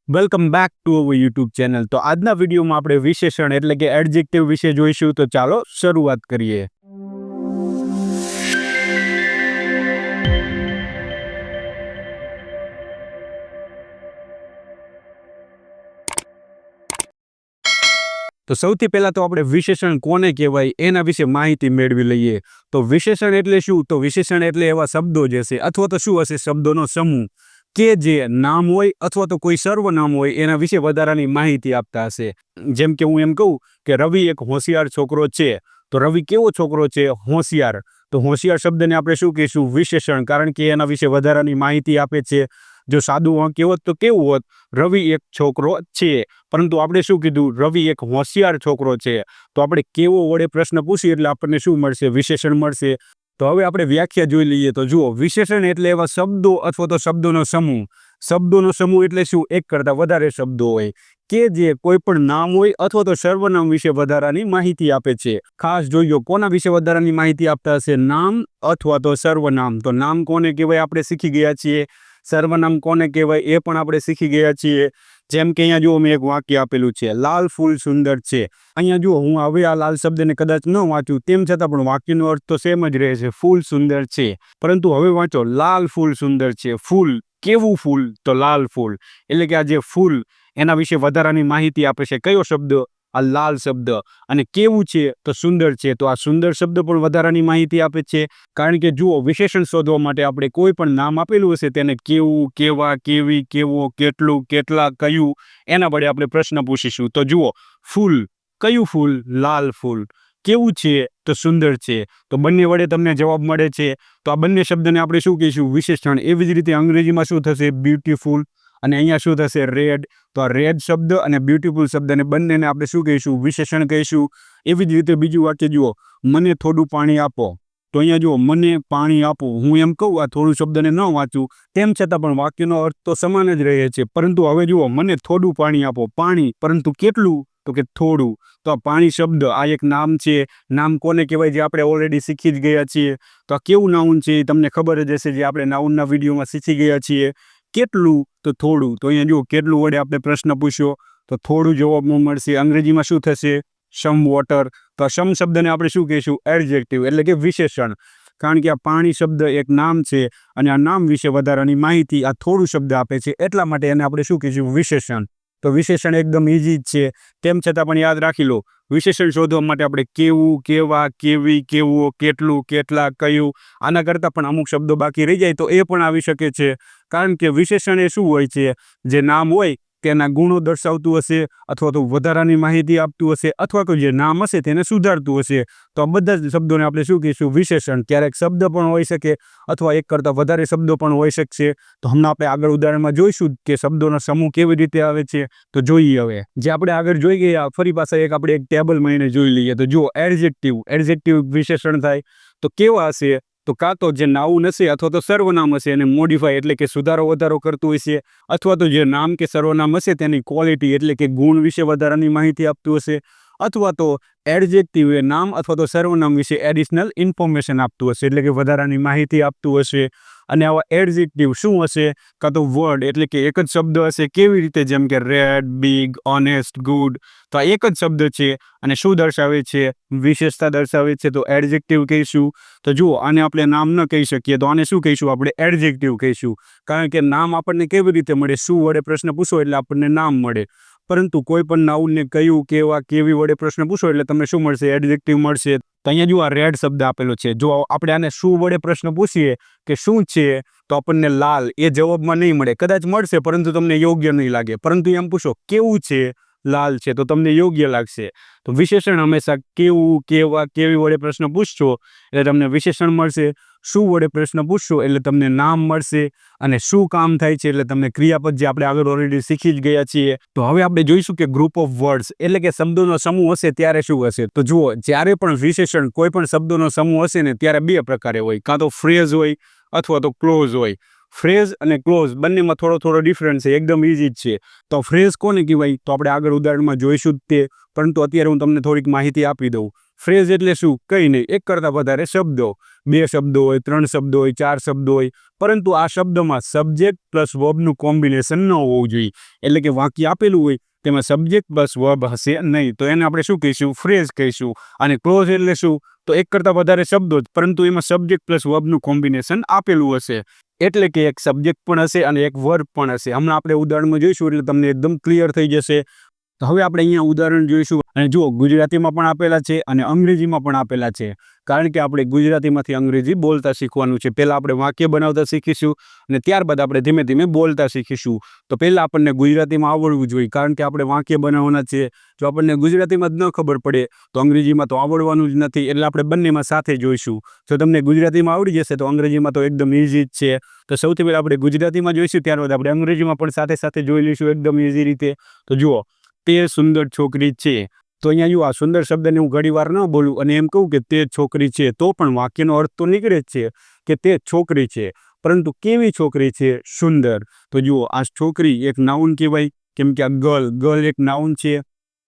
Welcome back to our YouTube channel. તો આજના વિડીયોમાં આપણે વિશેષણ એટલે કે એડજેક્ટિવ વિશે જોઈશું. તો ચાલો શરૂઆત કરીએ. તો સૌથી પહેલા તો આપણે વિશેષણ કોને કહેવાય એના વિશે માહિતી મેળવી લઈએ. તો વિશેષણ એટલે શું? તો વિશેષણ એટલે એવા શબ્દો જે છે અથવા તો શું હશે, શબ્દોનો સમૂહ કે જે નામ હોય અથવા તો કોઈ સર્વનામ હોય એના વિશે વધારાની માહિતી આપતા હશે. જેમ કે હું એમ કહું કે રવિ એક હોશિયાર છોકરો છે, તો રવિ કેવો છોકરો છે? હોશિયાર. તો હોશિયાર શબ્દને આપણે શું કહીશું? વિશેષણ, કારણ કે એના વિશે વધારાની માહિતી આપે છે. જો સાદું વાક્ય હોત તો કેવું હોત? રવિ એક છોકરો છે, પરંતુ આપણે શું કીધું? રવિ એક હોશિયાર છોકરો છે. તો આપણે કેવો વડે પ્રશ્ન પૂછીએ એટલે આપણને શું મળશે? વિશેષણ મળશે. તો હવે આપણે વ્યાખ્યા જોઈ લઈએ. તો જુઓ, વિશેષણ એટલે એવા શબ્દો અથવા તો શબ્દોનો સમૂહ. શબ્દોનો સમૂહ એટલે શું? એક કરતાં વધારે શબ્દો હોય કે જે કોઈ પણ નામ હોય અથવા તો સર્વનામ વિશે વધારાની માહિતી આપે છે. ખાસ જોઈજો, કોના વિશે વધારાની માહિતી આપતા હશે? નામ અથવા તો સર્વનામ. તો નામ કોને કહેવાય આપણે શીખી ગયા છીએ. સર્વનામ કોને કહેવાય એ પણ આપણે શીખી ગયા છીએ. જેમ કે અહીંયા જુઓ, મેં એક વાક્ય આપેલું છે, લાલ ફૂલ સુંદર છે. અહીંયા જુઓ, હું હવે આ લાલ શબ્દને કદાચ ન વાંચું તેમ છતાં પણ વાક્યનો અર્થ તો સેમ જ રહે છે, ફૂલ સુંદર છે. પરંતુ હવે વાંચો, લાલ ફૂલ સુંદર છે. ફૂલ કેવું ફૂલ? તો લાલ ફૂલ. એટલે કે આ જે ફૂલ એના વિશે વધારાની માહિતી આપે છે. કયો શબ્દ? આ લાલ શબ્દ. અને કેવું છે? તો સુંદર છે. તો આ સુંદર શબ્દ પણ વધારાની માહિતી આપે છે. કારણ કે જુઓ, વિશેષણ શોધવા માટે આપણે કોઈ પણ નામ આપેલું હશે તેને કેવું, કેવા, કેવી, કેવો, કેટલું, કેટલા, કયું એના વડે આપણે પ્રશ્ન પૂછીશું. તો જુઓ, ફૂલ, કયું ફૂલ? લાલ ફૂલ. કેવું છે? તો સુંદર છે. તો બંને વડે તમને જવાબ મળે છે. તો આ બંને શબ્દને આપણે શું કહીશું? વિશેષણ. એવી જ રીતે અંગ્રેજીમાં શું થશે? બ્યુટીફુલ. અને અહીંયા શું થશે? રેડ. તો આ રેડ શબ્દ અને બ્યુટીફુલ શબ્દને બંનેને આપણે શું કહીશું? વિશેષણ કહીશું. એવી જ રીતે બીજું વાક્ય જુઓ, મને થોડું પાણી આપો. તો અહીંયા જુઓ, મને પાણી આપો. હું એમ કહું, આ થોડું શબ્દને ન વાંચું તેમ છતાં પણ વાક્યનો અર્થ તો સમાન જ રહે છે. પરંતુ હવે જુઓ, મને થોડું પાણી આપો. પાણી, પરંતુ કેટલું? તો કે થોડું. તો આ પાણી શબ્દ આ એક નામ છે. નામ કોને કહેવાય? જે આપણે ઓલરેડી શીખી જ ગયા છીએ. તો આ કેવું નાઉન છે એ તમને ખબર જ હશે, જે આપણે નાઉનના વિડીયોમાં શીખી ગયા છીએ. કેટલું? તો થોડું. તો અહીંયા જુઓ, કેટલું વડે આપણે પ્રશ્ન પૂછ્યો તો થોડું જવાબમાં મળશે. અંગ્રેજીમાં શું થશે? Some water. તો સમ શબ્દને આપણે શું કહીશું? એડજેક્ટિવ, એટલે કે વિશેષણ. કારણ કે આ પાણી શબ્દ એક નામ છે અને આ નામ વિશે વધારાની માહિતી આ થોડું શબ્દ આપે છે, એટલા માટે એને આપણે શું કહીશું? વિશેષણ. તો વિશેષણ એકદમ ઇઝી જ છે. તેમ છતાં પણ યાદ રાખી લો, વિશેષણ શોધવા માટે આપણે કેવું, કેવા, કેવી, કેવો, કેટલું, કેટલા, કયું આના કરતાં પણ અમુક શબ્દો બાકી રહી જાય તો એ પણ આવી શકે છે. કારણ કે વિશેષણ એ શું હોય છે? જે નામ હોય તેના ગુણો દર્શાવતું હશે, અથવા તો વધારાની માહિતી આપતું હશે, અથવા તો જે નામ હશે તેને સુધારતું હશે. તો આ બધા જ શબ્દોને આપણે શું કહીશું? વિશેષણ. ક્યારેક શબ્દ પણ હોઈ શકે અથવા એક કરતાં વધારે શબ્દો પણ હોઈ શકશે. તો હમણાં આપણે આગળ ઉદાહરણમાં જોઈશું કે શબ્દોનો સમૂહ કેવી રીતે આવે છે. તો જોઈએ, હવે જે આપણે આગળ જોઈ ગયા ફરી પાછા આપણે એક ટેબલ માં જોઈ લઈએ. તો જુઓ, એડજેક્ટિવ વિશેષણ થાય તો કેવા હશે? તો કાં તો જે નાઉન હશે અથવા તો સર્વનામ હશે એને મોડિફાય એટલે કે સુધારો વધારો કરતું હશે, અથવા તો જે નામ કે સર્વનામ હશે તેની ક્વોલિટી એટલે કે ગુણ વિશે વધારાની માહિતી આપતું હશે, અથવા તો એડજેક્ટિવ એ નામ અથવા તો સર્વનામ વિશે એડિશનલ ઇન્ફોર્મેશન આપતું હશે, એટલે કે વધારાની માહિતી આપતું હશે. અને આવા એડજેક્ટિવ શું હશે? કાં તો વર્ડ એટલે કે એક જ શબ્દ હશે. કેવી રીતે? જેમ કે રેડ, બિગ, ઓનેસ્ટ, ગુડ. તો આ એક જ શબ્દ છે અને શું દર્શાવે છે? વિશેષતા દર્શાવે છે. તો એડજેક્ટિવ કહીશું. તો જુઓ, આને આપણે નામ ન કહી શકીએ તો આને શું કહીશું? આપણે એડજેક્ટિવ કહીશું. કારણ કે નામ આપણને કેવી રીતે મળે? શું વડે પ્રશ્ન પૂછો એટલે આપણને નામ મળે. પરંતુ કોઈ પણ નાઉનને કયું, કેવા, કેવી વડે પ્રશ્ન પૂછો એટલે તમને શું મળશે? એડજેક્ટિવ મળશે. તો અહીંયા જુઓ, આ રેડ શબ્દ આપેલો છે. જો આપણે આને શું વડે પ્રશ્ન પૂછીએ કે શું છે, તો આપણને લાલ એ જવાબમાં નહીં મળે. કદાચ મળશે પરંતુ તમને યોગ્ય નહીં લાગે. પરંતુ એમ પૂછો કેવું છે? લાલ છે. તો તમને યોગ્ય લાગશે. તો વિશેષણ હંમેશા કેવું, કેવા, કેવી વડે પ્રશ્ન પૂછશો એટલે તમને વિશેષણ મળશે. શું વડે પ્રશ્ન પૂછશો એટલે તમને નામ મળશે. અને શું કામ થાય છે એટલે તમને ક્રિયાપદ, જે આપણે આગળ ઓલરેડી શીખી જ ગયા છીએ. તો હવે આપણે જોઈશું કે ગ્રુપ ઓફ વર્ડ્સ એટલે કે શબ્દોનો સમૂહ હશે ત્યારે શું હશે. તો જુઓ, જ્યારે પણ વિશેષણ કોઈ પણ શબ્દોનો સમૂહ હશે ને ત્યારે બે પ્રકારે હોય. કાં તો ફ્રેઝ હોય અથવા તો ક્લોઝ હોય. ફ્રેઝ અને ક્લોઝ બંનેમાં થોડો ડિફરન્સ છે. એકદમ ઇઝી જ છે. તો ફ્રેઝ કોને કહેવાય? તો આપણે આગળ ઉદાહરણમાં જોઈશું જ તે, પરંતુ અત્યારે હું તમને થોડીક માહિતી આપી દઉં. ફ્રેઝ એટલે શું? કંઈ નહીં, એક કરતાં વધારે શબ્દો, 2 શબ્દો હોય, 3 શબ્દો હોય, 4 શબ્દો હોય, પરંતુ આ શબ્દમાં સબ્જેક્ટ પ્લસ વર્બનું કોમ્બિનેશન ન હોવું જોઈએ. એટલે કે વાક્ય આપેલું હોય તેમાં સબ્જેક્ટ પ્લસ વર્બ હશે નહીં, તો એને આપણે શું કહીશું? ફ્રેઝ કહીશું. અને ક્લોઝ એટલે શું? તો એક કરતાં વધારે શબ્દો જ, પરંતુ એમાં સબ્જેક્ટ પ્લસ વર્બનું કોમ્બિનેશન આપેલું હશે. એટલે કે એક સબ્જેક્ટ પણ હશે અને એક વર્બ પણ હશે. હમણાં આપણે ઉદાહરણમાં જોઈશું એટલે તમને એકદમ ક્લિયર થઈ જશે. તો હવે આપણે અહીંયા ઉદાહરણ જોઈશું અને જુઓ, ગુજરાતીમાં પણ આપેલા છે અને અંગ્રેજીમાં પણ આપેલા છે, કારણ કે આપણે ગુજરાતીમાંથી અંગ્રેજી બોલતા શીખવાનું છે. પહેલાં આપણે વાક્ય બનાવતા શીખીશું અને ત્યારબાદ આપણે ધીમે ધીમે બોલતા શીખીશું. તો પહેલાં આપણને ગુજરાતીમાં આવડવું જોઈએ, કારણ કે આપણે વાક્ય બનાવવાના છે. જો આપણને ગુજરાતીમાં જ ન ખબર પડે તો અંગ્રેજીમાં તો આવડવાનું જ નથી, એટલે આપણે બંનેમાં સાથે જોઈશું. જો તમને ગુજરાતીમાં આવડી જશે તો અંગ્રેજીમાં તો એકદમ ઇઝી જ છે. તો સૌથી પહેલાં આપણે ગુજરાતીમાં જોઈશું, ત્યારબાદ આપણે અંગ્રેજીમાં પણ સાથે સાથે જોઈ લઈશું એકદમ ઇઝી રીતે. તો જુઓ, તે સુંદર છોકરી છે. તો અહીંયા જો આ સુંદર શબ્દને હું ઘણીવાર ન બોલું અને એમ કહું કે તે છોકરી છે, તો પણ વાક્યનો અર્થ તો નીકળે જ છે કે તે છોકરી છે, પરંતુ કેવી છોકરી છે? સુંદર. તો જુઓ, આ છોકરી એક નાઉન કહેવાય, કેમ કે આ ગર્લ એક નાઉન છે.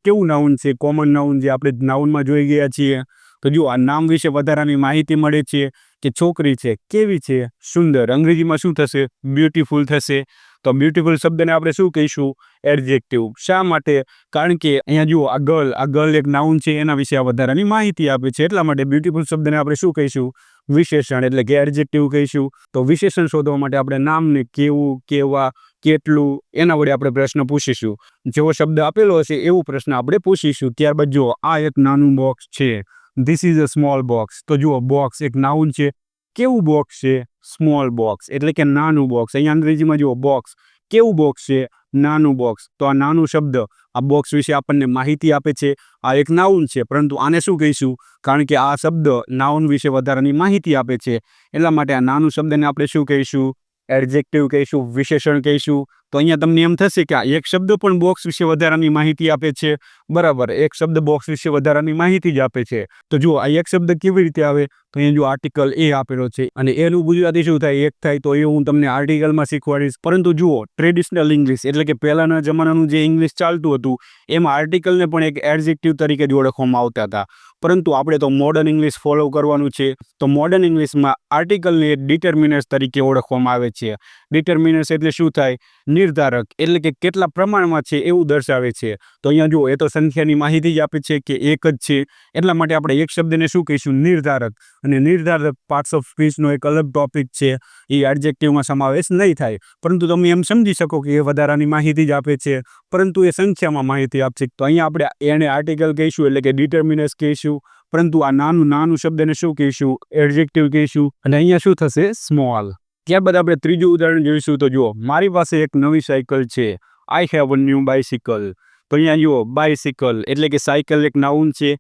કેવું નાઉન છે? કોમન નાઉન, જે આપણે નાઉનમાં જોઈ ગયા છીએ. તો જુઓ, આ નામ વિશે વધારાની માહિતી મળે છે કે છોકરી છે, કેવી છે? સુંદર. અંગ્રેજીમાં શું થશે? બ્યુટીફુલ થશે. તો બ્યુટીફુલ શબ્દને આપણે શું કહીશું? એડજેક્ટિવ. શા માટે? કારણ કે અહીંયા જુઓ, આ ગર્લ એક નાઉન છે, એના વિશે આ વધારાની માહિતી આપે છે, એટલા માટે બ્યુટીફુલ શબ્દને આપણે શું કહીશું? વિશેષણ, એટલે કે એડજેક્ટિવ કહીશું. તો વિશેષણ શોધવા માટે આપણે નામને કેવું, કેવા, કેટલું એના વડે આપણે પ્રશ્ન પૂછીશું. જેવો શબ્દ આપેલો હશે એવું પ્રશ્ન આપણે પૂછીશું. ત્યારબાદ જુઓ, આ એક નાનું બોક્સ છે. This is a small box. તો જુઓ, બોક્સ એક નાઉન છે. કેવું બોક્સ છે? સ્મોલ બોક્સ, એટલે કે નાનું બોક્સ. અહીંયા અંગ્રેજીમાં જુઓ, બોક્સ કેવું બોક્સ છે? નાનું બોક્સ. તો આ નાનું શબ્દ આ બોક્સ વિશે આપણને માહિતી આપે છે. આ એક નાઉન છે, પરંતુ આને શું કહીશું? કારણ કે આ શબ્દ નાઉન વિશે વધારાની માહિતી આપે છે, એટલા માટે આ નાનું શબ્દને આપણે શું કહીશું? એડજેક્ટિવ કહીશું, વિશેષણ કહીશું. તો અહીંયા તમને એમ થશે કે આ એક શબ્દ પણ બોક્સ વિશે વધારાની માહિતી આપે છે. બરાબર, એક શબ્દ બોક્સ વિશે વધારાની માહિતી જ આપે છે. તો જુઓ, આ એક શબ્દ કેવી રીતે આવે? તો અહીંયા જો આર્ટિકલ એ આપેલો છે અને એનું ગુજરાતી શું થાય? એક થાય. તો એ હું તમને આર્ટિકલમાં શીખવાડીશ. પરંતુ જુઓ, ટ્રેડિશનલ ઇંગ્લિશ, એટલે કે પહેલાંના જમાનાનું જે ઇંગ્લિશ ચાલતું હતું, એમાં આર્ટિકલને પણ એક એડજેક્ટિવ તરીકે જ ઓળખવામાં આવતા હતા. પરંતુ આપણે તો મોડર્ન ઇંગ્લિશ ફોલો કરવાનું છે. તો મોડર્ન ઇંગ્લિશમાં આર્ટિકલને ડિટર્મિનર્સ તરીકે ઓળખવામાં આવે છે. ડિટર્મિનર્સ એટલે શું થાય? નિર્ધારક, એટલે કે કેટલા પ્રમાણમાં છે એવું દર્શાવે છે. તો અહીંયા જુઓ, એ તો સંખ્યાની માહિતી જ આપે છે કે એક જ છે, એટલા માટે આપણે એક શબ્દને શું કહીશું? નિર્ધારક. અને નિર્ધારક પાર્ટ્સ ઓફ સ્પીચનો એક અલગ ટોપિક છે, એ એડજેક્ટિવમાં સમાવેશ નહીં થાય. પરંતુ તમે એમ સમજી શકો કે એ વધારાની માહિતી જ આપે છે, પરંતુ એ સંખ્યામાં માહિતી આપશે. તો અહીંયા આપણે એને આર્ટિકલ કહીશું, એટલે કે ડિટર્મિનર્સ કહીશું. પરંતુ આ નાનું શબ્દને શું કહીશું? એડજેક્ટિવ કહીશું. અને અહીંયા શું થશે? સ્મોલ. ત્યારબાદ આપણે ત્રીજું ઉદાહરણ જોઈશું. તો જુઓ, મારી પાસે એક નવી સાયકલ છે. I have a new bicycle. તો અહીંયા જુઓ, બાઇસિકલ એટલે કે સાયકલ એક નાઉન છે.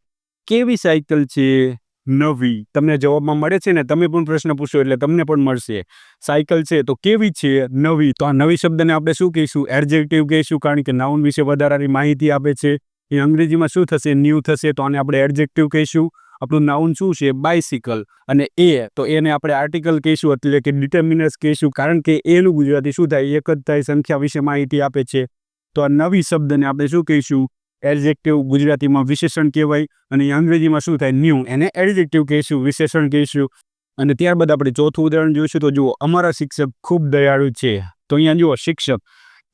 કેવી સાયકલ છે? નવી. તમને જવાબમાં મળે છે ને, તમે પણ પ્રશ્ન પૂછો એટલે તમને પણ મળશે. સાયકલ છે તો કેવી છે? નવી. તો આ નવી શબ્દને આપણે શું કહીશું? એડજેક્ટિવ કહીશું, કારણ કે નાઉન વિશે વધારાની માહિતી આપે છે. એ અંગ્રેજીમાં શું થશે? ન્યૂ થશે. તો આને આપણે એડજેક્ટિવ કહીશું. આપણું નાઉન શું છે? બાઇસિકલ. અને એ તો એને આપણે આર્ટિકલ કહીશું, એટલે કે ડિટર્મિનર્સ કહીશું, કારણ કે એનું ગુજરાતી શું થાય? એક જ થાય. સંખ્યા વિશે માહિતી આપે છે. તો આ નવી શબ્દને આપણે શું કહીશું? એડજેક્ટિવ. ગુજરાતીમાં વિશેષણ કહેવાય અને અંગ્રેજીમાં શું થાય? ન્યૂ. એને એડજેક્ટિવ કહીશું, વિશેષણ કહીશું. અને ત્યારબાદ આપણે ચોથું ઉદાહરણ જોઈશું. તો જુઓ, અમારા શિક્ષક ખૂબ દયાળુ છે. તો અહીંયા જુઓ, શિક્ષક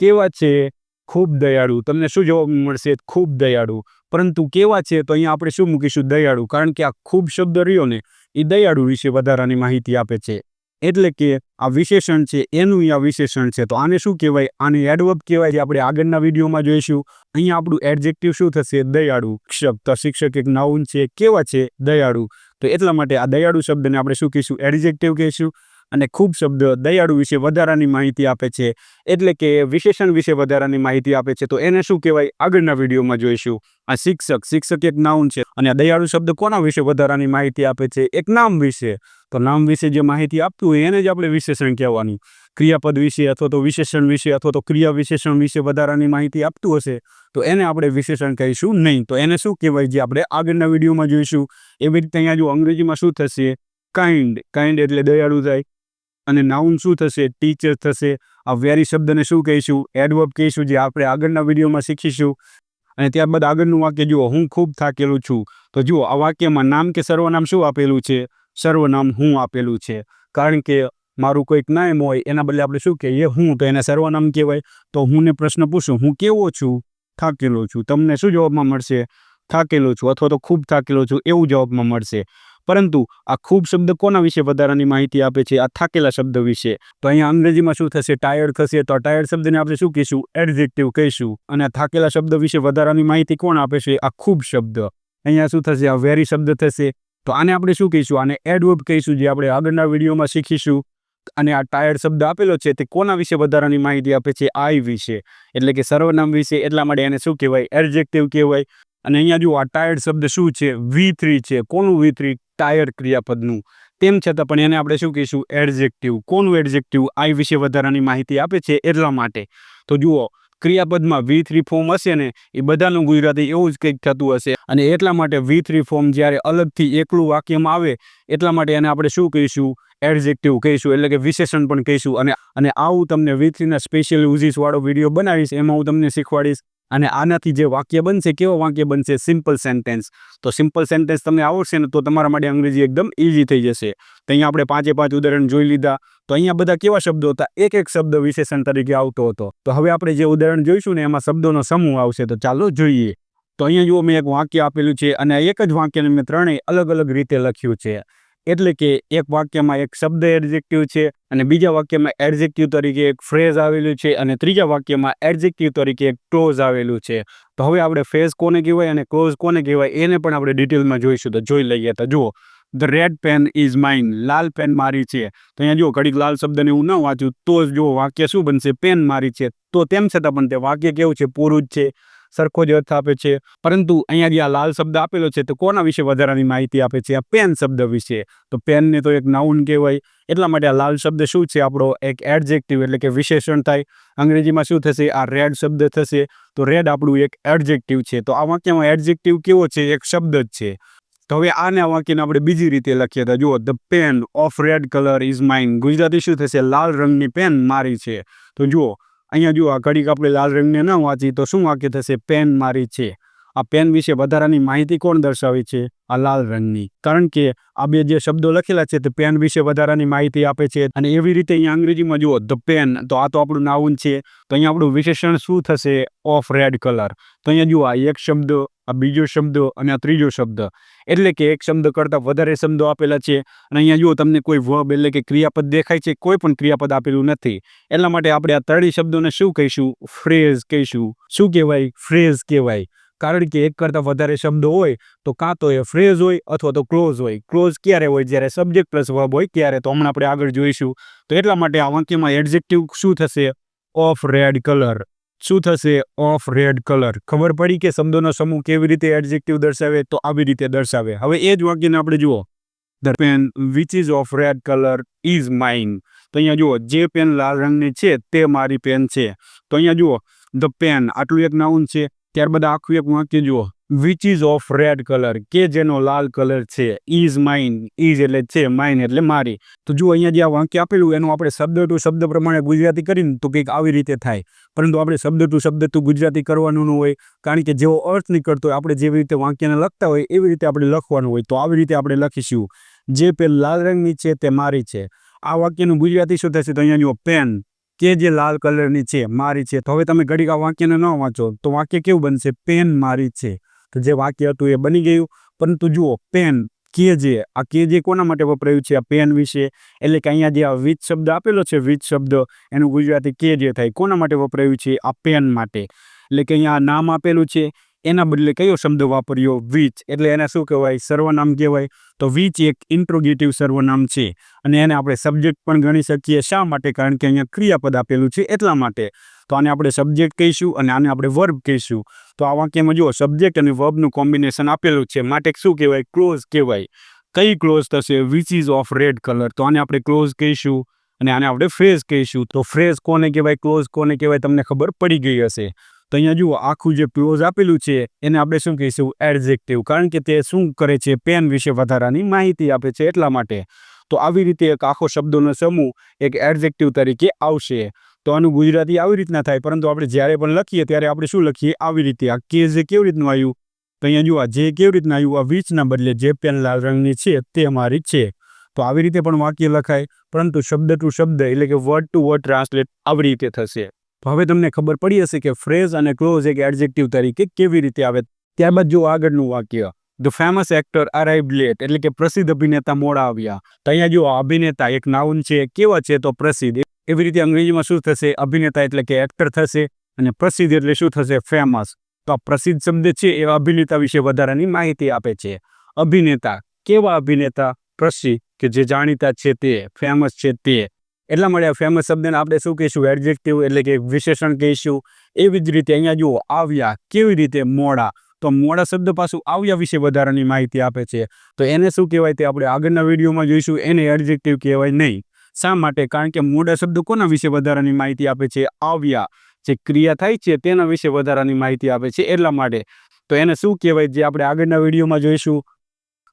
કેવા છે? ખૂબ દયાળુ. તમને શું જવાબ મળશે? ખૂબ દયાળુ. પરંતુ કેવા છે? તો અહીંયા આપણે શું મૂકીશું? દયાળુ, કારણ કે આ ખૂબ શબ્દ રહ્યો ને, એ દયાળુ વિશે વધારાની માહિતી આપે છે. એટલે કે આ વિશેષણ છે, એનું આ વિશેષણ છે. તો આને શું કહેવાય? આને એડવર્બ કહેવાય, જે આપણે આગળના વિડીયોમાં જોઈશું. અહીંયા આપણું એડજેક્ટિવ શું થશે? દયાળુ. શિક્ષક, તો શિક્ષક એક નાઉન છે. કેવા છે? દયાળુ. તો એટલા માટે આ દયાળુ શબ્દને આપણે શું કહીશું? એડજેક્ટિવ કહીશું. અને ખૂબ શબ્દ દયાળુ વિશે વધારાની માહિતી આપે છે, એટલે કે વિશેષણ વિશે વધારાની માહિતી આપે છે. તો એને શું કહેવાય? આગળના વિડીયોમાં જોઈશું. આ શિક્ષક એક નાઉન છે અને આ દયાળુ શબ્દ કોના વિશે વધારાની માહિતી આપે છે? એક નામ વિશે. તો નામ વિશે જે માહિતી આપતું હોય એને જ આપણે વિશેષણ કહેવાનું. ક્રિયાપદ વિશે અથવા તો વિશેષણ વિશે અથવા તો ક્રિયા વિશેષણ વિશે વધારાની માહિતી આપતું હશે તો એને આપણે વિશેષણ કહીશું નહીં. તો એને શું કહેવાય? જે આપણે આગળના વિડીયોમાં જોઈશું. એવી રીતે અહીંયા જો અંગ્રેજીમાં શું થશે? કાઇન્ડ એટલે દયાળુ થાય. અને નાઉન શું થશે? ટીચર થશે. આ વેરી શબ્દને શું કહીશું? એડવર્બ કહીશું, જે આપણે આગળના વિડીયોમાં શીખીશું. અને ત્યારબાદ આગળનું વાક્ય જુઓ, હું ખૂબ થાકેલું છું. તો જુઓ આ વાક્યમાં નામ કે સર્વનામ શું આપેલું છે? સર્વનામ હું આપેલું છે. કારણ કે મારું કોઈક નામ હોય એના બદલે આપણે શું કહીએ? હું, તો એને સર્વનામ કહેવાય. તો હુંને પ્રશ્ન પૂછું, હું કેવો છું? થાકેલો છું. તમને શું જવાબમાં મળશે? થાકેલો છું, અથવા તો ખૂબ થાકેલો છું એવું જવાબમાં મળશે. પરંતુ આ ખૂબ શબ્દ કોના વિશે વધારાની માહિતી આપે છે? આ થાકેલા શબ્દ વિશે. તો અહીંયા અંગ્રેજીમાં શું થશે? ટાયર્ડ થશે. તો ટાયર્ડ શબ્દને આપણે શું કહીશું? એડજેક્ટિવ કહીશું. અને થાકેલા શબ્દ વિશે વધારાની માહિતી કોણ આપે છે? આ ખૂબ શબ્દ. અહીંયા શું થશે? આ વેરી શબ્દ થશે. તો આને આપણે શું કહીશું? આને એડવર્બ કહીશું, જે આપણે આગળના વિડીયોમાં શીખીશું. અને આ ટાયર્ડ શબ્દ આપેલો છે તે કોના વિશે વધારાની માહિતી આપે છે? આઈ વિશે, એટલે કે સર્વનામ વિશે. એટલા માટે એને શું કહેવાય? એડજેક્ટિવ કહેવાય. અને અહીંયા જુઓ આ ટાયર્ડ શબ્દ શું છે? V3 છે. કોનું V3? ટાયર્ડ ક્રિયાપદનું. તેમ છતાં પણ એને આપણે શું કહીશું? એડજેક્ટિવ. કોનું એડજેક્ટિવ? આઈ વિશે વધારાની માહિતી આપે છે એટલા માટે. તો જુઓ ક્રિયાપદમાં V3 ફોર્મ હશે ને, એ બધાનું ગુજરાતી એવું જ કંઈક થતું હશે. અને એટલા માટે V3 ફોર્મ જ્યારે અલગથી એકલું વાક્યમાં આવે એટલા માટે એને આપણે શું કહીશું? એડજેક્ટિવ કહીશું, એટલે કે વિશેષણ પણ કહીશું. અને આવું તમને V3ના સ્પેશિયલ યુઝીસ વાળો વિડીયો બનાવીશ, એમાં હું તમને શીખવાડીશ. અને આનાથી જે વાક્ય બનશે, કેવો વાક્ય બનશે? Simple sentence. તો સિમ્પલ સેન્ટેન્સ તમને આવડશે ને તો તમારા માટે અંગ્રેજી એકદમ ઇઝી થઈ જશે. તો અહીંયા આપણે 5 ઉદાહરણ જોઈ લીધા. તો અહીંયા બધા કેવા શબ્દો હતા? એક એક શબ્દ વિશેષણ તરીકે આવતો હતો. તો હવે આપણે જે ઉદાહરણ જોઈશું ને એમાં શબ્દોનો સમૂહ આવશે. તો ચાલો જોઈએ. તો અહીંયા જુઓ મેં એક વાક્ય આપેલું છે અને એક જ વાક્યને મેં ત્રણેય અલગ અલગ રીતે લખ્યું છે. એટલે કે એક વાક્યમાં એક શબ્દ એડજેક્ટિવ છે, અને બીજા વાક્યમાં એડજેક્ટિવ તરીકે એક ફ્રેઝ આવેલું છે, અને ત્રીજા વાક્યમાં એડજેક્ટિવ તરીકે એક ક્લોઝ આવેલું છે. તો હવે આપણે ફ્રેઝ કોને કહેવાય અને ક્લોઝ કોને કહેવાય એને પણ આપણે ડિટેલમાં જોઈશું. તો જોઈ લઈએ. તો જુઓ, the red pen is mine. લાલ પેન મારી છે. તો અહીંયા જુઓ ઘડીક લાલ શબ્દને હું ન વાંચું તો જ જુઓ વાક્ય શું બનશે? પેન મારી છે. તો તેમ છતાં પણ તે વાક્ય કેવું છે? પૂરું જ છે, સરખો જ અર્થ આપે છે. પરંતુ અહીંયા જે આ લાલ શબ્દ આપેલો છે તો કોના વિશે વધારાની માહિતી આપે છે? આ પેન શબ્દ વિશે. તો પેનને તો એક નાઉન કહેવાય. એટલા માટે આ લાલ શબ્દ શું છે? આપણો એક એડજેક્ટિવ, એટલે કે વિશેષણ થાય. અંગ્રેજીમાં શું થશે? આ રેડ શબ્દ થશે. તો રેડ આપણું એક એડજેક્ટિવ છે. તો આ વાક્યમાં એડજેક્ટિવ કેવો છે? એક શબ્દ જ છે. તો હવે આને વાક્યને આપણે બીજી રીતે લખીએ. તો જુઓ, the pen of red colour is mine. Gujarati શું થશે? લાલ રંગની પેન મારી છે. તો જુઓ અહીંયા જુઓ, આ ઘડીક આપણે લાલ રંગને ન વાંચી તો શું વાક્ય થશે? પેન મારી છે. આ પેન વિશે વધારાની માહિતી કોણ દર્શાવે છે? આ લાલ રંગની. કારણ કે આ બે જે શબ્દો લખેલા છે તે પેન વિશે વધારાની માહિતી આપે છે. અને એવી રીતે અહીંયા અંગ્રેજીમાં જુઓ, ધ પેન, તો આ તો આપણું નાઉન છે. તો અહીંયા આપણું વિશેષણ શું થશે? Of red colour. તો અહીંયા જુઓ, આ એક શબ્દ, આ બીજો શબ્દ અને આ ત્રીજો શબ્દ. એટલે કે એક શબ્દ કરતાં વધારે શબ્દો આપેલા છે. અને અહીંયા જુઓ તમને કોઈ વર્બ, એટલે કે ક્રિયાપદ દેખાય છે? કોઈ પણ ક્રિયાપદ આપેલું નથી. એટલા માટે આપણે આ ત્રણેય શબ્દોને શું કહીશું? ફ્રેઝ કહીશું. શું કહેવાય? ફ્રેઝ કહેવાય. કારણ કે એક કરતાં વધારે શબ્દો હોય તો કાં તો એ ફ્રેઝ હોય અથવા તો ક્લોઝ હોય. ક્લોઝ ક્યારે હોય? જ્યારે સબ્જેક્ટ પ્લસ વર્બ હોય ત્યારે. તો હમણાં આપણે આગળ જોઈશું. તો એટલા માટે આ વાક્યમાં એડજેક્ટિવ શું થશે? Of red colour. શું થશે? Of red colour. ખબર પડી કે શબ્દોનો સમૂહ કેવી રીતે એડજેક્ટિવ દર્શાવે? તો આવી રીતે દર્શાવે. હવે એ જ વાક્યને આપણે જુઓ, the pen which is of red colour is mine. તો અહીંયા જુઓ, જે પેન લાલ રંગની છે તે મારી પેન છે. તો અહીંયા જુઓ, ધ પેન આટલું એક નાઉન છે. ત્યારબાદ આખું એક વાક્ય જુઓ, which is of red colour, કે જેનો લાલ કલર છે. Is mine. ઇઝ એટલે છે, માઇન એટલે મારી. તો જુઓ અહીંયા જે આ વાક્ય આપેલું એનું આપણે શબ્દ ટુ શબ્દ પ્રમાણે ગુજરાતી કરીને તો કંઈક આવી રીતે થાય. પરંતુ આપણે શબ્દ ટુ શબ્દ તો ગુજરાતી કરવાનું ન હોય, કારણ કે જેવો અર્થ નીકળતો હોય આપણે જેવી રીતે વાક્યને લખતા હોય એવી રીતે આપણે લખવાનું હોય. તો આવી રીતે આપણે લખીશું, જે પેન લાલ રંગની છે તે મારી છે. આ વાક્યનું ગુજરાતી શું થશે? તો અહીંયા જુઓ, પેન કે જે લાલ કલરની છે મારી છે. તો હવે તમે ઘડીક આ વાક્યને ન વાંચો તો વાક્ય કેવું બનશે? પેન મારી છે. તો જે વાક્ય હતું એ બની ગયું. પરંતુ જુઓ, પેન કે જે, આ કે જે કોના માટે વપરાયું છે? આ પેન વિશે. એટલે કે અહીંયા જે આ વિચ શબ્દ આપેલો છે, વિચ શબ્દ, એનું ગુજરાતી કે જે થાય. કોના માટે વપરાયું છે? આ પેન માટે. એટલે કે અહીંયા નામ આપેલું છે એના બદલે કયો શબ્દ વાપર્યો? વિચ. એટલે એને શું કહેવાય? સર્વનામ કહેવાય. તો વિચ એક ઇન્ટ્રોગેટિવ સર્વનામ છે અને એને આપણે સબ્જેક્ટ પણ ગણી શકીએ. શા માટે? કારણ કે અહીંયા ક્રિયાપદ આપેલું છે એટલા માટે. તો આને આપણે સબ્જેક્ટ કહીશું અને આને આપણે વર્બ કહીશું. તો આ વાક્યમાં જુઓ, સબ્જેક્ટ અને વર્બનું કોમ્બિનેશન આપેલું છે માટે શું કહેવાય? ક્લોઝ કહેવાય. કઈ ક્લોઝ થશે? Which is of red colour. તો આને આપણે ક્લોઝ કહીશું અને આને આપણે ફ્રેઝ કહીશું. તો ફ્રેઝ કોને કહેવાય? ક્લોઝ કોને કહેવાય? તમને ખબર પડી ગઈ હશે. તો અહીંયા જુઓ, આખું જે ક્લોઝ આપેલું છે એને આપણે શું કહીશું? એડજેક્ટિવ. કારણ કે તે શું કરે છે? પેન વિશે વધારાની માહિતી આપે છે એટલા માટે. તો આવી રીતે એક આખો શબ્દોનો સમૂહ એક એડજેક્ટિવ તરીકે આવશે. તો આનું ગુજરાતી આવી રીતના થાય, પરંતુ આપણે જ્યારે પણ લખીએ ત્યારે આપણે શું લખીએ? આવી રીતે. આ કે જે કેવી રીતનું આવ્યું? તો અહીંયા જુઓ, જે કેવી રીતના આવ્યું? આ વીચના બદલે જે પેન લાલ રંગની છે તે મારી છે. તો આવી રીતે પણ વાક્ય લખાય, પરંતુ શબ્દ ટુ શબ્દ એટલે કે વર્ડ ટુ વર્ડ ટ્રાન્સલેટ આવી રીતે થશે. તો હવે તમને ખબર પડી હશે કે ફ્રેઝ અને ક્લોઝ એક એડજેક્ટિવ તરીકે કેવી રીતે આવે. ત્યારબાદ જો આગળનું વાક્ય, ધ ફેમસ એક્ટર અરાઇવ્ડ લેટ, એટલે કે પ્રસિદ્ધ અભિનેતા મોડા આવ્યા. તો અહીંયા જો અભિનેતા એક નાઉન છે, કેવા છે? તો પ્રસિદ્ધ. એવી રીતે અંગ્રેજીમાં શું થશે? અભિનેતા એટલે કે એક્ટર થશે, અને પ્રસિદ્ધ એટલે શું થશે? ફેમસ. તો આ પ્રસિદ્ધ શબ્દ છે એ અભિનેતા વિશે વધારાની માહિતી આપે છે. અભિનેતા, કેવા અભિનેતા? પ્રસિદ્ધ, કે જે જાણીતા છે તે, ફેમસ છે તે. એટલા માટે આ ફેમસ શબ્દને આપણે શું કહીશું? એડજેક્ટિવ એટલે કે વિશેષણ કહીશું. એવી જ રીતે અહીંયા જુઓ, આવ્યા કેવી રીતે? મોડા. તો મોડા શબ્દ પાછું આવ્યા વિશે વધારાની માહિતી આપે છે. તો એને શું કહેવાય તે આપણે આગળના વિડીયોમાં જોઈશું. એને એડજેક્ટિવ કહેવાય નહીં. શા માટે? કારણ કે મોડા શબ્દ કોના વિશે વધારાની માહિતી આપે છે? આવ્યા, જે ક્રિયા થાય છે તેના વિશે વધારાની માહિતી આપે છે, એટલા માટે. તો એને શું કહેવાય? જે આપણે આગળના વિડીયોમાં જોઈશું.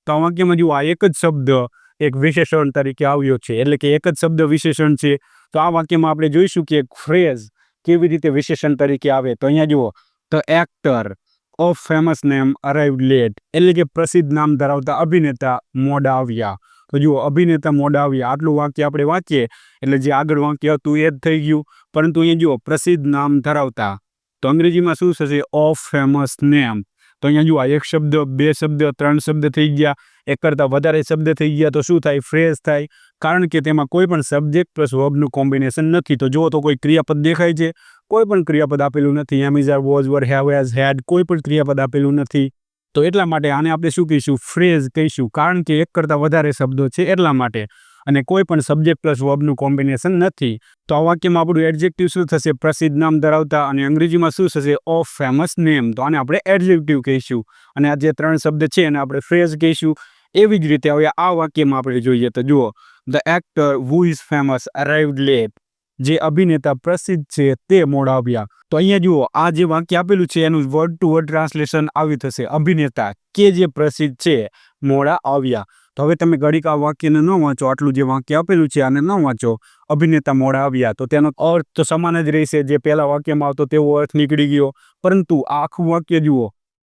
તો આ વાક્યમાં જુઓ, આ એક જ શબ્દ એક વિશેષણ તરીકે આવ્યો છે, એટલે કે એક જ શબ્દ વિશેષણ છે. તો આ વાક્યમાં આપણે જોઈશું કે એક ફ્રેઝ કેવી રીતે વિશેષણ તરીકે આવે. તો અહીંયા જુઓ, the actor of famous name arrived late, એટલે કે પ્રસિદ્ધ નામ ધરાવતા અભિનેતા મોડા આવ્યા. તો જુઓ, અભિનેતા મોડા આવ્યા, આટલું વાક્ય આપણે વાંચીએ એટલે જે આગળ વાક્ય હતું એ જ થઈ ગયું. પરંતુ અહીંયા જુઓ, પ્રસિદ્ધ નામ ધરાવતા, તો અંગ્રેજીમાં શું થશે? Of famous name. તો અહીંયા જુઓ, એક શબ્દ, બે શબ્દ, ત્રણ શબ્દ થઈ ગયા, એક કરતાં વધારે શબ્દ થઈ ગયા. તો શું થાય? ફ્રેઝ થાય. કારણ કે તેમાં કોઈ પણ સબ્જેક્ટ પ્લસ વર્બનું કોમ્બિનેશન નથી. તો જુઓ, તો કોઈ ક્રિયાપદ દેખાય છે? કોઈ પણ ક્રિયાપદ આપેલું નથી. Am, is, are, was, were, have, has, had, કોઈ પણ ક્રિયાપદ આપેલું નથી. તો એટલા માટે આને આપણે શું કહીશું? ફ્રેઝ કહીશું. કારણ કે એક કરતાં વધારે શબ્દો છે એટલા માટે, અને કોઈ પણ સબ્જેક્ટ પ્લસ વર્બનું કોમ્બિનેશન નથી. તો આ વાક્યમાં આપણું એડજેક્ટિવ શું થશે? પ્રસિદ્ધ નામ ધરાવતા, અને અંગ્રેજીમાં શું થશે? Of famous name. તો આને આપણે એડજેક્ટિવ કહીશું, અને આ જે ત્રણ શબ્દ છે એને આપણે ફ્રેઝ કહીશું. એવી જ રીતે હવે આ વાક્યમાં આપણે જોઈએ તો જુઓ, the actor who is famous arrived late, જે અભિનેતા પ્રસિદ્ધ છે તે મોડા આવ્યા. તો અહીંયા જુઓ, આ જે વાક્ય આપેલું છે એનું વર્ડ ટુ વર્ડ ટ્રાન્સલેશન આવી થશે, અભિનેતા કે જે પ્રસિદ્ધ છે મોડા આવ્યા. તો હવે તમે ઘડીક આ વાક્યને ન વાંચો, આટલું જે વાક્ય આપેલું છે આને ન વાંચો, અભિનેતા મોડા આવ્યા, તો તેનો અર્થ તો સમાન જ રહેશે. જે પહેલા વાક્યમાં આવતો તેવો અર્થ નીકળી ગયો. પરંતુ આ આખું વાક્ય જુઓ,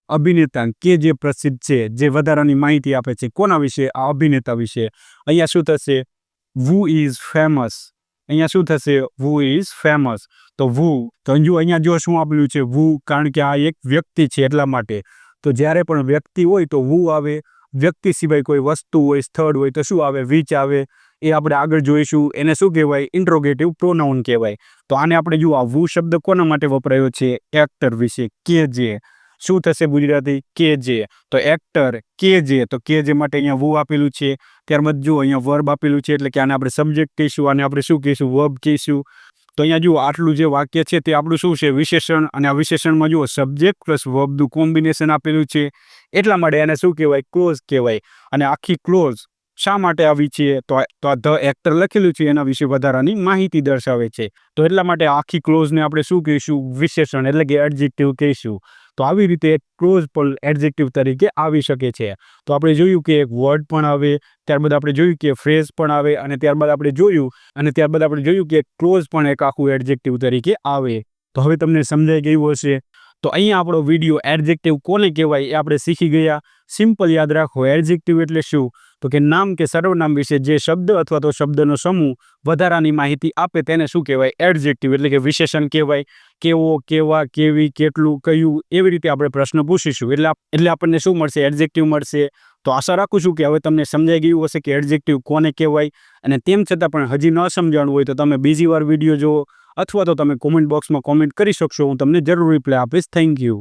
અભિનેતા કે જે પ્રસિદ્ધ છે, જે વધારાની માહિતી આપે છે કોના વિશે? આ અભિનેતા વિશે. અહીંયા શું થશે? Who is famous. અહીંયા શું થશે? Who is famous. તો વુ, તો જો અહીંયા જો શું આપેલું છે? વુ, કારણ કે આ એક વ્યક્તિ છે એટલા માટે. તો જ્યારે પણ વ્યક્તિ હોય તો વુ આવે. વ્યક્તિ સિવાય કોઈ વસ્તુ હોય, સ્થળ હોય તો શું આવે? વિચ આવે. એ આપણે આગળ જોઈશું. એને શું કહેવાય? ઇન્ટ્રોગેટિવ પ્રોનાઉન કહેવાય. તો આને આપણે જુઓ, આ વુ શબ્દ કોના માટે વપરાયો છે? એક્ટર વિશે, કે જે. શું થશે ગુજરાતી? કે જે. તો એક્ટર કે જે, તો કે જે માટે અહીંયા વુ આપેલું છે. ત્યારબાદ જુઓ, અહીંયા વર્બ આપેલું છે, એટલે કે આને આપણે સબ્જેક્ટ કહીશું, આને આપણે શું કહીશું? વર્બ કહીશું. તો અહીંયા જુઓ, આટલું જે વાક્ય છે તે આપણું શું છે? વિશેષણ. અને આ વિશેષણમાં જુઓ, સબ્જેક્ટ પ્લસ વર્બનું કોમ્બિનેશન આપેલું છે, એટલા માટે એને શું કહેવાય? ક્લોઝ કહેવાય. અને આખી ક્લોઝ શા માટે આવી છે? તો આ ધ એક્ટર લખેલું છે એના વિશે વધારાની માહિતી દર્શાવે છે. તો એટલા માટે આખી ક્લોઝને આપણે શું કહીશું? વિશેષણ એટલે કે એડજેક્ટિવ કહીશું. તો આવી રીતે ક્લોઝ પણ એડજેક્ટિવ તરીકે આવી શકે છે. તો આપણે જોયું કે એક વર્ડ પણ આવે, ત્યારબાદ આપણે જોયું કે ફ્રેઝ પણ આવે, અને ત્યારબાદ આપણે જોયું કે ક્લોઝ પણ એક આખું એડજેક્ટિવ તરીકે આવે. તો હવે તમને સમજાઈ ગયું હશે. તો અહીંયા આપણો વિડીયો એડજેક્ટિવ કોને કહેવાય એ આપણે શીખી ગયા. સિમ્પલ યાદ રાખો, એડજેક્ટિવ એટલે શું? તો કે નામ કે સર્વનામ વિશે જે શબ્દ અથવા તો શબ્દનો સમૂહ વધારાની માહિતી આપે તેને શું કહેવાય? એડજેક્ટિવ એટલે કે વિશેષણ કહેવાય. કેવો, કેવા, કેવી, કેટલું, કયું, એવી રીતે આપણે પ્રશ્ન પૂછીશું એટલે આપણને શું મળશે? એડજેક્ટિવ મળશે. તો આશા રાખું છું કે હવે તમને સમજાઈ ગયું હશે કે એડજેક્ટિવ કોને કહેવાય. અને તેમ છતાં પણ હજી ન સમજાણું હોય તો તમે બીજી વાર વિડીયો જુઓ, અથવા તો તમે કોમેન્ટ બોક્સમાં કોમેન્ટ કરી શકશો. હું તમને જરૂર રિપ્લાય આપીશ. Thank you.